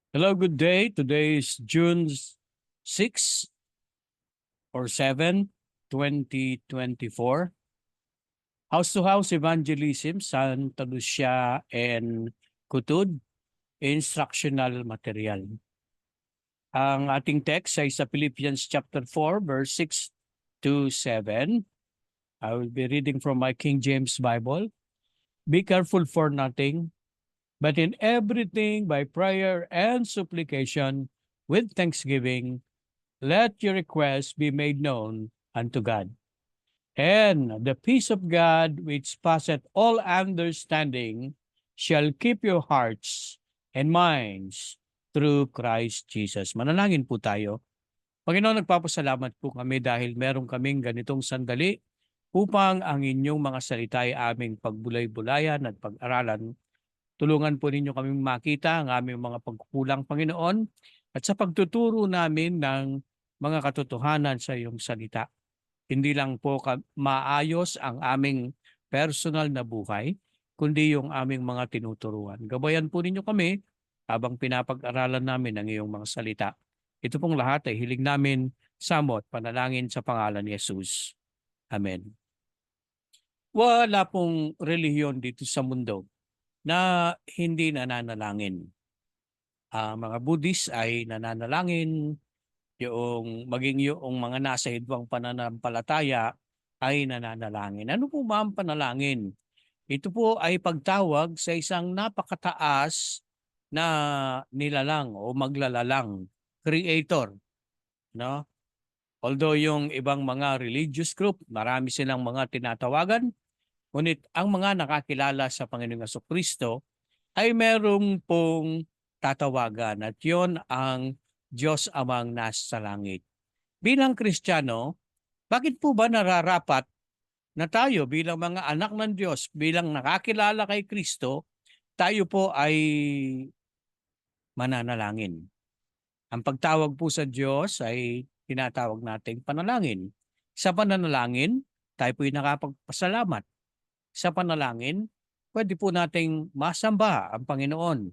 Hello, good day. Today is June 6 or 7, 2024. House-to-house evangelism, Santa Lucia and Kutud, instructional material. Ang ating text ay sa Philippians chapter 4, verse 6 to 7. I will be reading from my King James Bible. Be careful for nothing, but in everything by prayer and supplication with thanksgiving, let your requests be made known unto God. And the peace of God, which passeth all understanding, shall keep your hearts and minds through Christ Jesus. Manalangin po tayo. Panginoon, nagpapasalamat po kami dahil meron kaming ganitong sandali upang ang inyong mga salita ay aming pagbulay-bulayan at pag-aralan. Tulungan po ninyo kaming makita ang aming mga pagkukulang, Panginoon, at sa pagtuturo namin ng mga katotohanan sa iyong salita. Hindi lang po maayos ang aming personal na buhay, kundi yung aming mga tinuturuan. Gabayan po ninyo kami habang pinapag-aralan namin ang iyong mga salita. Ito pong lahat ay hiling namin sa mo at panalangin sa pangalan ni Jesus. Amen. Wala pong relihiyon dito sa mundo na hindi nananalangin. Mga Buddhist ay nananalangin, maging yung mga nasa hidwang pananampalataya ay nananalangin. Ano po ba ang panalangin? Ito po ay pagtawag sa isang napakataas na nilalang o maglalalang, creator. No? Although yung ibang mga religious group, marami silang mga tinatawagan, ngunit ang mga nakakilala sa Panginoong Jesucristo ay merong pong tatawagan at yon ang Diyos Amang nasa langit. Bilang Kristiyano, bakit po ba nararapat na tayo bilang mga anak ng Diyos, bilang nakakilala kay Kristo, tayo po ay mananalangin? Ang pagtawag po sa Diyos ay tinatawag nating panalangin. Sa pananalangin, tayo po ay nakapagpasalamat. Sa panalangin, pwede po nating masamba ang Panginoon.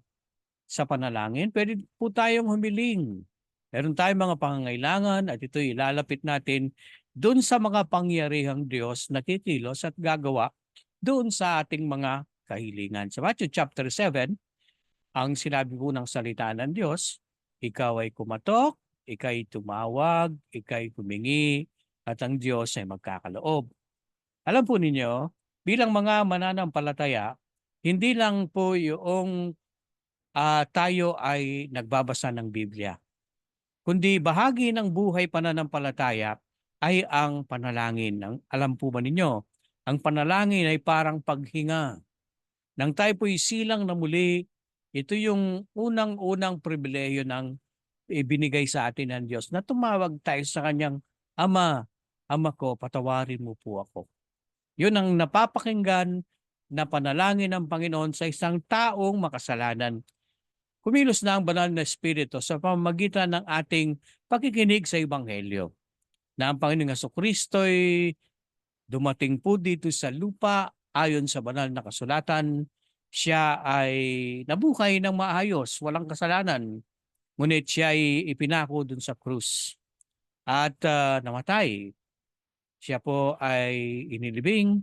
Sa panalangin, pwede po tayong humiling. Meron tayong mga pangangailangan at ito ilalapit natin doon sa mga pangyarihang Diyos na kikilos at gagawa doon sa ating mga kahilingan. Sa Matthew chapter 7, ang sinabi po ng salita ng Diyos, ikaw ay kumatok, ikaw ay tumawag, ikaw ay humingi, at ang Diyos ay magkakaloob. Alam po ninyo, bilang mga mananampalataya, hindi lang po yung tayo ay nagbabasa ng Biblia, kundi bahagi ng buhay pananampalataya ay ang panalangin. Alam po ba ninyo, ang panalangin ay parang paghinga. Nang tayo po'y silang na muli, ito yung unang-unang pribileyo ng ibinigay sa atin ng Diyos na tumawag tayo sa kanyang Ama, Ama ko, patawarin mo po ako. Yun ang napapakinggan na panalangin ng Panginoon sa isang taong makasalanan. Kumilos na ang banal na Espiritu sa pamamagitan ng ating pakikinig sa Ebanghelyo na ang Panginoong Jesucristo'y dumating po dito sa lupa ayon sa banal na kasulatan. Siya ay nabuhay ng maayos, walang kasalanan. Ngunit siya ay ipinako dun sa krus at namatay. Siya po ay inilibing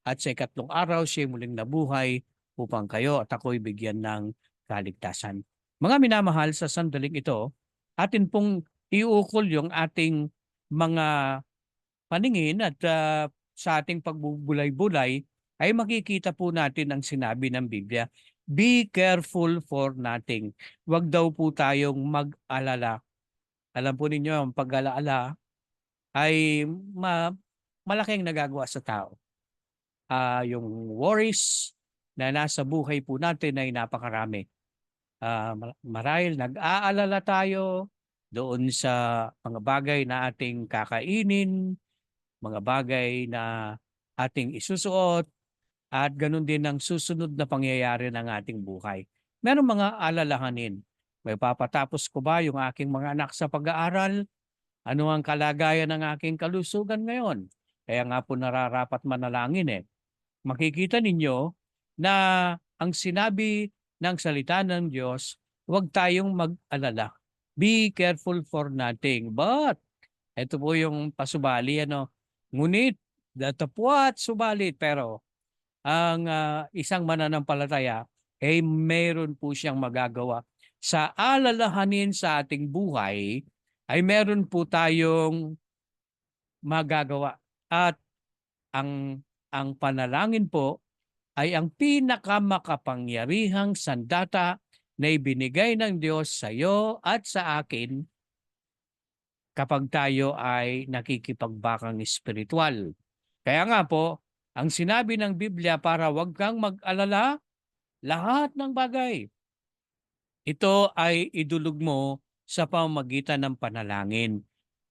at sa ikatlong araw siya muling nabuhay upang kayo at ako'y bigyan ng kaligtasan. Mga minamahal, sa sandaling ito, atin pong iukol yung ating mga paningin at sa ating pagbubulay-bulay ay makikita po natin ang sinabi ng Biblia. Be careful for nothing. Huwag daw po tayong mag-alala. Alam po ninyo, ang pag-alala ay malaking nagagawa sa tao. Yung worries na nasa buhay po natin ay napakarami. Marahil nag-aalala tayo doon sa mga bagay na ating kakainin, mga bagay na ating isusuot, at ganun din ang susunod na pangyayari ng ating buhay. Meron mga alalahanin. May papatapos ko ba yung aking mga anak sa pag-aaral? Ano ang kalagayan ng aking kalusugan ngayon? Kaya nga po nararapat manalangin eh. Makikita ninyo na ang sinabi ng salita ng Diyos huwag tayong mag-alala. Be careful for nothing. But, ito po yung pasubali, ano, ngunit, datapwat subalit, pero, ang isang mananampalataya, mayroon po siyang magagawa. Sa alalahanin sa ating buhay, ay meron po tayong magagawa. At ang panalangin po ay ang pinakamakapangyarihang sandata na ibinigay ng Diyos sa iyo at sa akin kapag tayo ay nakikipagbakang espiritual. Kaya nga po, ang sinabi ng Biblia para wag kang mag-alala, lahat ng bagay, ito ay idulog mo sa pamamagitan ng panalangin.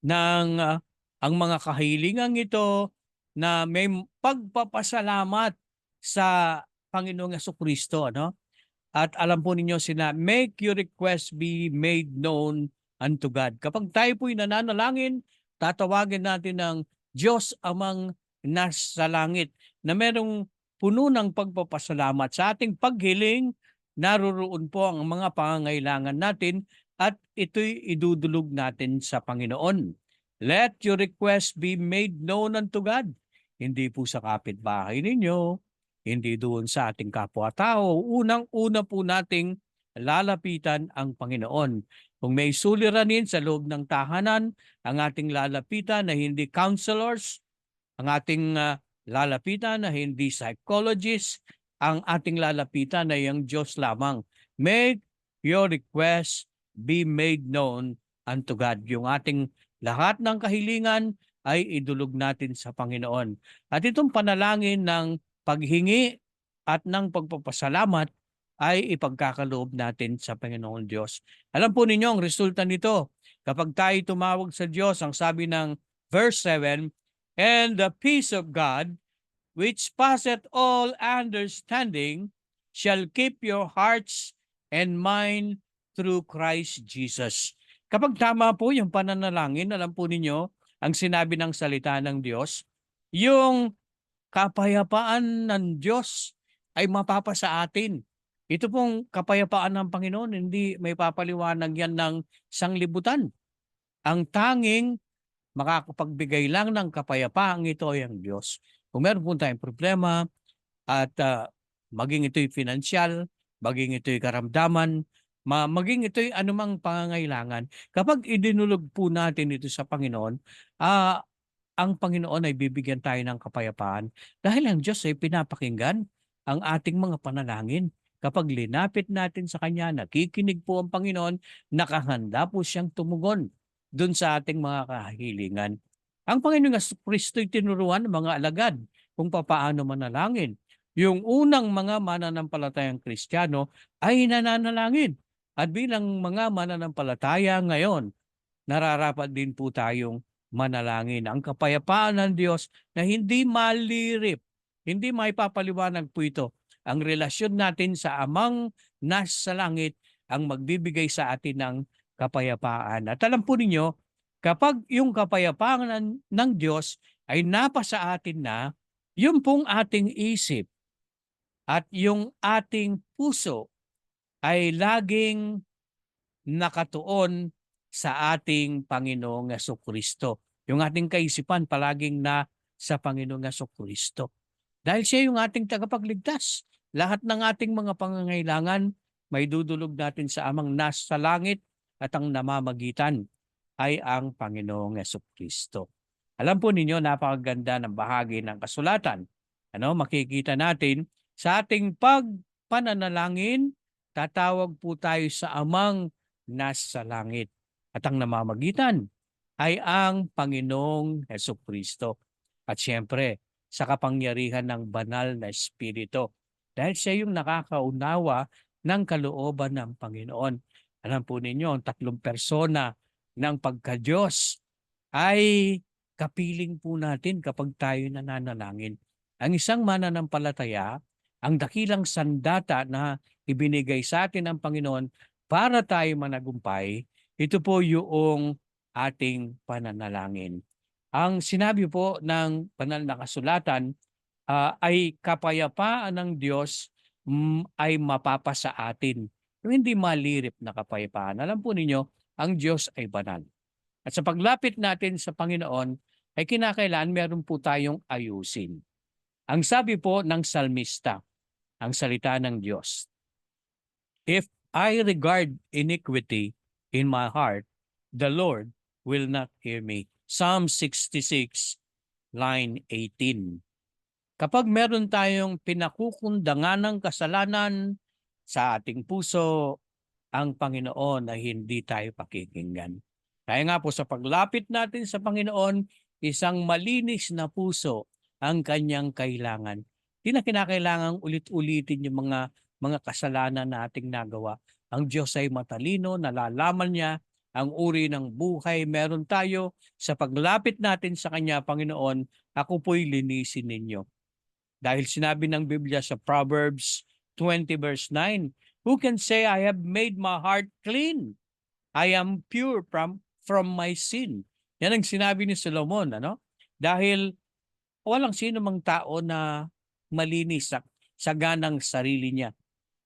Ang mga kahilingang ito na may pagpapasalamat sa Panginoong Kristo, ano? At alam po ninyo make your request be made known unto God. Kapag tayo po'y nananalangin, tatawagin natin ng Diyos amang nasa langit na merong puno ng pagpapasalamat sa ating paghiling. Naroroon po ang mga pangangailangan natin at ito'y idudulog natin sa Panginoon. Let your request be made known unto God. Hindi po sa kapitbahay ninyo, hindi doon sa ating kapwa-tao. Unang-una po nating lalapitan ang Panginoon. Kung may suliranin sa loob ng tahanan, ang ating lalapitan na hindi counselors, ang ating lalapitan na hindi psychologist, ang ating lalapitan na yung Diyos lamang. Make your request be made known unto God. Yung ating lahat ng kahilingan ay idulog natin sa Panginoon. At itong panalangin ng paghingi at ng pagpapasalamat ay ipagkakaloob natin sa Panginoon Diyos. Alam po ninyo ang resulta nito. Kapag tayo tumawag sa Diyos, ang sabi ng verse 7, "And the peace of God, which passeth all understanding, shall keep your hearts and mind through Christ Jesus." Kapag tama po yung pananalangin, alam po ninyo, ang sinabi ng salita ng Diyos, yung kapayapaan ng Diyos ay mapapasa atin. Ito pong kapayapaan ng Panginoon, hindi may papaliwanag yan ng sanglibutan. Ang tanging makakapagbigay lang ng kapayapaan ito ay ang Diyos. Kung meron po tayong problema at maging ito'y finansyal, maging ito'y karamdaman, maging ito'y anumang pangangailangan, kapag idinulog po natin ito sa Panginoon, ang Panginoon ay bibigyan tayo ng kapayapaan dahil ang Diyos ay pinapakinggan ang ating mga panalangin. Kapag linapit natin sa Kanya, nakikinig po ang Panginoon, nakahanda po siyang tumugon dun sa ating mga kahilingan. Ang Panginoong Kristo'y tinuruan ng mga alagad kung papaano manalangin. Yung unang mga mananampalatayang Kristiyano ay nananalangin. At bilang mga mananampalataya ngayon, nararapat din po tayong manalangin. Ang kapayapaan ng Diyos na hindi malirip, hindi maipapaliwanag po ito. Ang relasyon natin sa Amang nasa langit ang magbibigay sa atin ng kapayapaan. At alam po ninyo, kapag yung kapayapaan ng Diyos ay napasa atin na, yung pong ating isip at yung ating puso ay laging nakatuon sa ating Panginoong Kristo. Yung ating kaisipan palaging na sa Panginoong Kristo. Dahil siya yung ating tagapagligtas. Lahat ng ating mga pangangailangan may dudulog natin sa Amang nasa langit at ang namamagitan ay ang Panginoong Kristo. Alam po ninyo, napakaganda ng bahagi ng kasulatan. Makikita natin sa ating pagpananalangin, tatawag po tayo sa Amang nasa langit. At ang namamagitan ay ang Panginoong Kristo. At siyempre, sa kapangyarihan ng banal na Espiritu. Dahil siya yung nakakaunawa ng kalooban ng Panginoon. Alam po ninyo, ang tatlong persona ng pagka-Diyos ay kapiling po natin kapag tayo nananalangin. Ang isang mananampalataya, ang dakilang sandata na ibinigay sa atin ng Panginoon para tayo managumpay, ito po yung ating pananalangin. Ang sinabi po ng banal na kasulatan ay kapayapaan ng Diyos ay mapapasa atin. yung hindi malirip na kapayapaan. Alam po ninyo, ang Diyos ay banal. At sa paglapit natin sa Panginoon, ay kinakailangan meron po tayong ayusin. Ang sabi po ng salmista, ang salita ng Diyos, "If I regard iniquity in my heart, the Lord will not hear me." Psalm 66, line 18. Kapag meron tayong pinakukundangan ng kasalanan sa ating puso, ang Panginoon ay hindi tayo pakikinggan. Kaya nga po sa paglapit natin sa Panginoon, isang malinis na puso ang kanyang kailangan. Di na kinakailangang ulit-ulitin yung mga kasalanan na ating nagawa. Ang Diyos ay matalino, nalalaman niya ang uri ng buhay meron tayo. Sa paglapit natin sa Kanya, Panginoon, ako po'y linisin ninyo. Dahil sinabi ng Biblia sa Proverbs 20 verse 9, "Who can say I have made my heart clean? I am pure from my sin." Yan ang sinabi ni Solomon, ano? Dahil walang sino mang tao na malinis sa ganang sarili niya.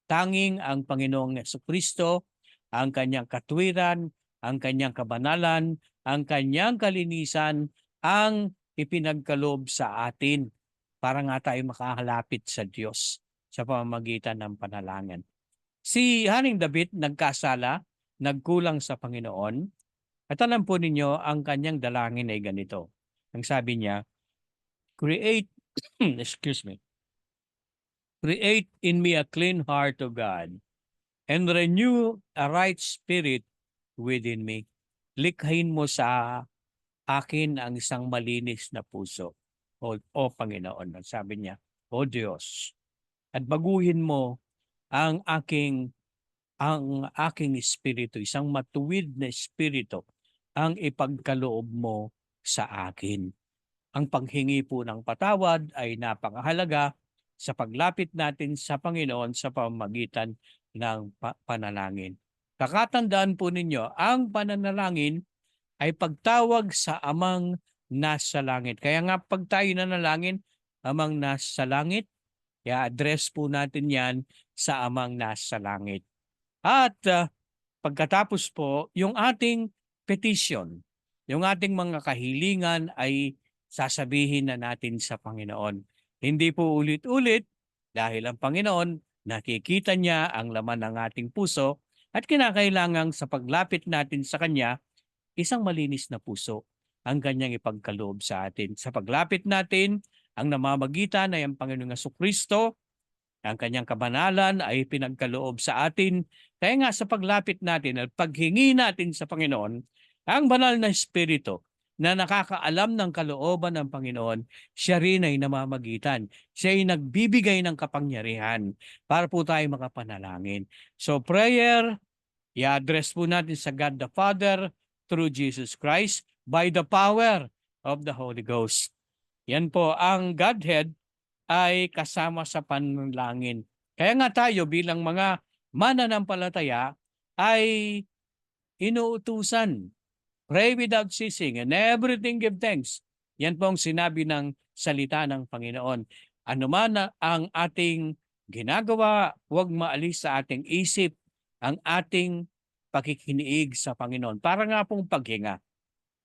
Tanging ang Panginoong Jesucristo, ang kanyang katwiran, ang kanyang kabanalan, ang kanyang kalinisan, ang ipinagkaloob sa atin para nga tayo makahalapit sa Diyos sa pamamagitan ng panalangin. Si Haring David nagkasala, nagkulang sa Panginoon, at alam po ninyo, ang kanyang dalangin ay ganito. Ang sabi niya, "Create," excuse me, "Create in me a clean heart, O God, and renew a right spirit within me." Likhain mo sa akin ang isang malinis na puso, o Panginoon. Sabi niya, "O Diyos, at baguhin mo ang aking espiritu, isang matuwid na espiritu ang ipagkaloob mo sa akin." Ang paghingi po ng patawad ay napakahalaga sa paglapit natin sa Panginoon sa pamamagitan ng panalangin. Kakatandaan po ninyo, ang pananalangin ay pagtawag sa Amang nasa langit. Kaya nga pag tayo nanalangin, Amang nasa langit, i-address po natin yan sa Amang nasa langit. At pagkatapos po, yung ating petition, yung ating mga kahilingan ay sasabihin na natin sa Panginoon. Hindi po ulit-ulit dahil ang Panginoon nakikita niya ang laman ng ating puso at kinakailangang sa paglapit natin sa Kanya, isang malinis na puso ang Kanyang ipagkaloob sa atin. Sa paglapit natin, ang namamagitan ay ang Panginoong Jesucristo, ang Kanyang kabanalan ay pinagkaloob sa atin. Kaya nga sa paglapit natin at paghingi natin sa Panginoon, ang banal na Espiritu na nakakaalam ng kalooban ng Panginoon, siya rin ay namamagitan. Siya ay nagbibigay ng kapangyarihan para po tayo makapanalangin. So prayer, i-address po natin sa God the Father through Jesus Christ by the power of the Holy Ghost. Yan po, ang Godhead ay kasama sa panalangin. Kaya nga tayo bilang mga mananampalataya ay inuutusan, pray without ceasing and everything give thanks. Yan po ang sinabi ng salita ng Panginoon. Ano man ang ating ginagawa, huwag maalis sa ating isip ang ating pakikiniig sa Panginoon. Para nga pong paghinga.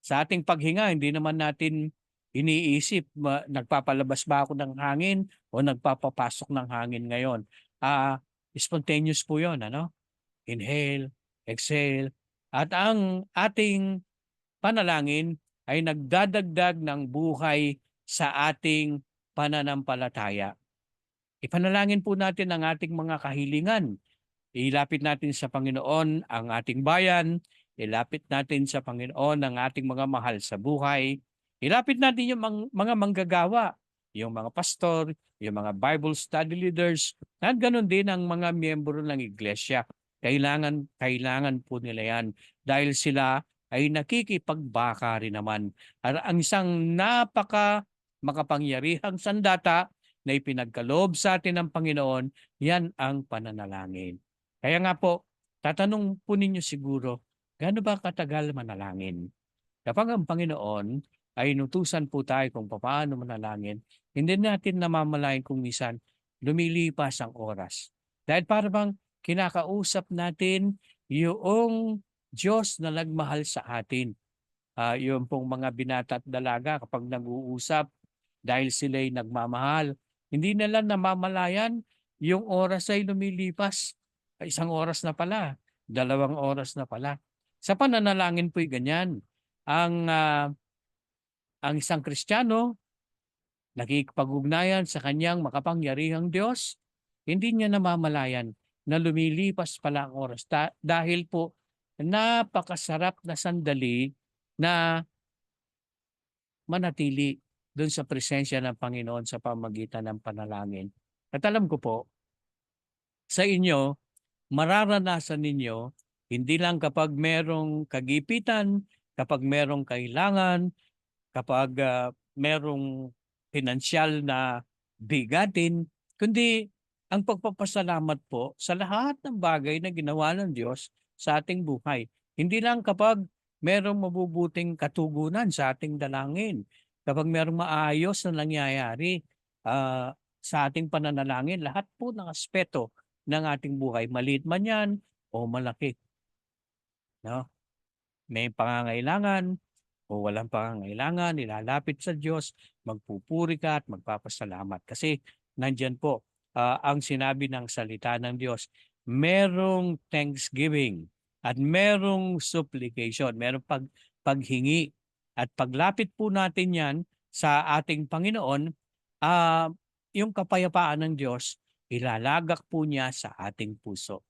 Sa ating paghinga, hindi naman natin iniisip, nagpapalabas ba ako ng hangin o nagpapapasok ng hangin ngayon. Spontaneous po yun, ano? Inhale, exhale. At ang ating panalangin ay nagdadagdag ng buhay sa ating pananampalataya. Ipanalangin po natin ang ating mga kahilingan. Ilapit natin sa Panginoon ang ating bayan. Ilapit natin sa Panginoon ang ating mga mahal sa buhay. Ilapit natin yung mga manggagawa, yung mga pastor, yung mga Bible study leaders, at ganoon din ang mga miyembro ng iglesia. Kailangan po nila yan dahil sila ay nakikipagbaka rin naman. At ang isang makapangyarihang sandata na ipinagkaloob sa atin ng Panginoon, yan ang pananalangin. Kaya nga po, tatanong po ninyo siguro, gaano ba katagal manalangin? Kapag ang Panginoon ay inutusan po tayo kung paano manalangin, hindi natin namamalayan kung minsan lumilipas ang oras. Dahil para bang kinakausap natin yung Diyos na nagmahal sa atin. Yung pong mga binata at dalaga kapag nag-uusap dahil sila'y nagmamahal, hindi nila namamalayan yung oras ay lumilipas. 1 oras na pala, 2 oras na pala. Sa pananalangin po'y ganyan. Ang isang Kristiyano, nakikipag-ugnayan sa kanyang makapangyarihang Diyos, hindi niya namamalayan na lumilipas pala ang oras dahil po napakasarap na sandali na manatili doon sa presensya ng Panginoon sa pamamagitan ng panalangin. At alam ko po, sa inyo, mararanasan ninyo, hindi lang kapag merong kagipitan, kapag merong kailangan, kapag merong pinansyal na bigatin, kundi ang pagpapasalamat po sa lahat ng bagay na ginawa ng Diyos sa ating buhay. Hindi lang kapag merong mabubuting katugunan sa ating dalangin, kapag merong maayos na nangyayari sa ating pananalangin, lahat po ng aspeto ng ating buhay, maliit man yan o malaki. No? May pangangailangan o walang pangangailangan, nilalapit sa Diyos, magpupuri ka at magpapasalamat. Kasi nandyan po ang sinabi ng salita ng Diyos, merong thanksgiving at merong supplication, merong paghingi. At paglapit po natin yan sa ating Panginoon, yung kapayapaan ng Diyos, ilalagak po niya sa ating puso.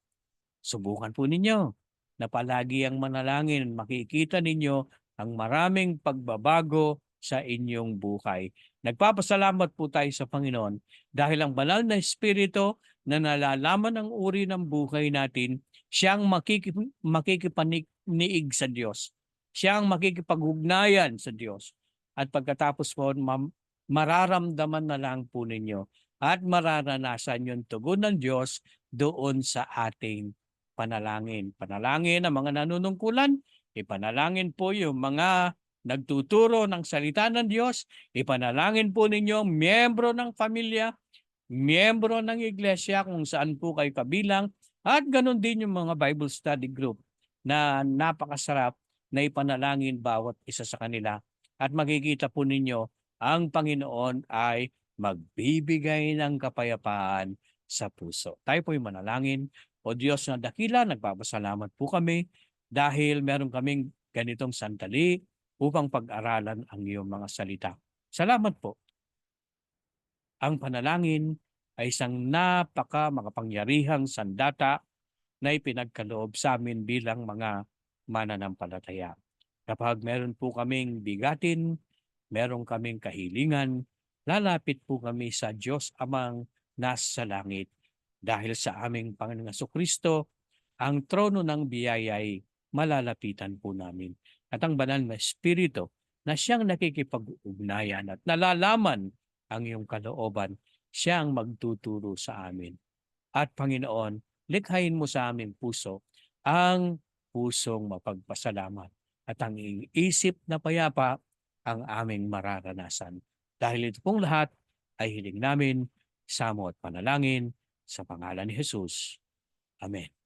Subukan po ninyo na palagi ang manalangin, makikita ninyo ang maraming pagbabago sa inyong buhay. Nagpapasalamat po tayo sa Panginoon dahil ang banal na Espiritu na nalalaman ang uri ng buhay natin, siyang makikipaniig sa Diyos. Siyang makikipag-ugnayan sa Diyos. At pagkatapos po, mararamdaman na lang po ninyo at mararanasan yung tugon ng Diyos doon sa ating panalangin. Panalangin ang mga nanunungkulan, ipanalangin po yung mga nagtuturo ng salita ng Diyos, ipanalangin po ninyo miyembro ng pamilya, miyembro ng iglesia kung saan po kayo kabilang, at ganun din yung mga Bible study group na napakasarap na ipanalangin bawat isa sa kanila. At makikita po ninyo ang Panginoon ay magbibigay ng kapayapaan sa puso. Tayo po'y manalangin. O Diyos na dakila, nagpapasalamat po kami dahil meron kaming ganitong sandali upang pag-aralan ang iyong mga salita. Salamat po. Ang panalangin ay isang makapangyarihang sandata na ipinagkaloob sa amin bilang mga mananampalataya. Kapag meron po kaming bigatin, meron kaming kahilingan, lalapit po kami sa Diyos Amang nasa langit. Dahil sa aming Panginoong Jesucristo, ang trono ng biyaya'y malalapitan po namin. At ang banal na Espiritu na siyang nakikipag-ugnayan at nalalaman ang iyong kalooban, siyang magtuturo sa amin. At Panginoon, likhain mo sa aming puso ang pusong mapagpasalamat at ang isip na payapa ang aming mararanasan. Dahil ito pong lahat ay hiling namin sa mo at panalangin sa pangalan ni Jesus. Amen.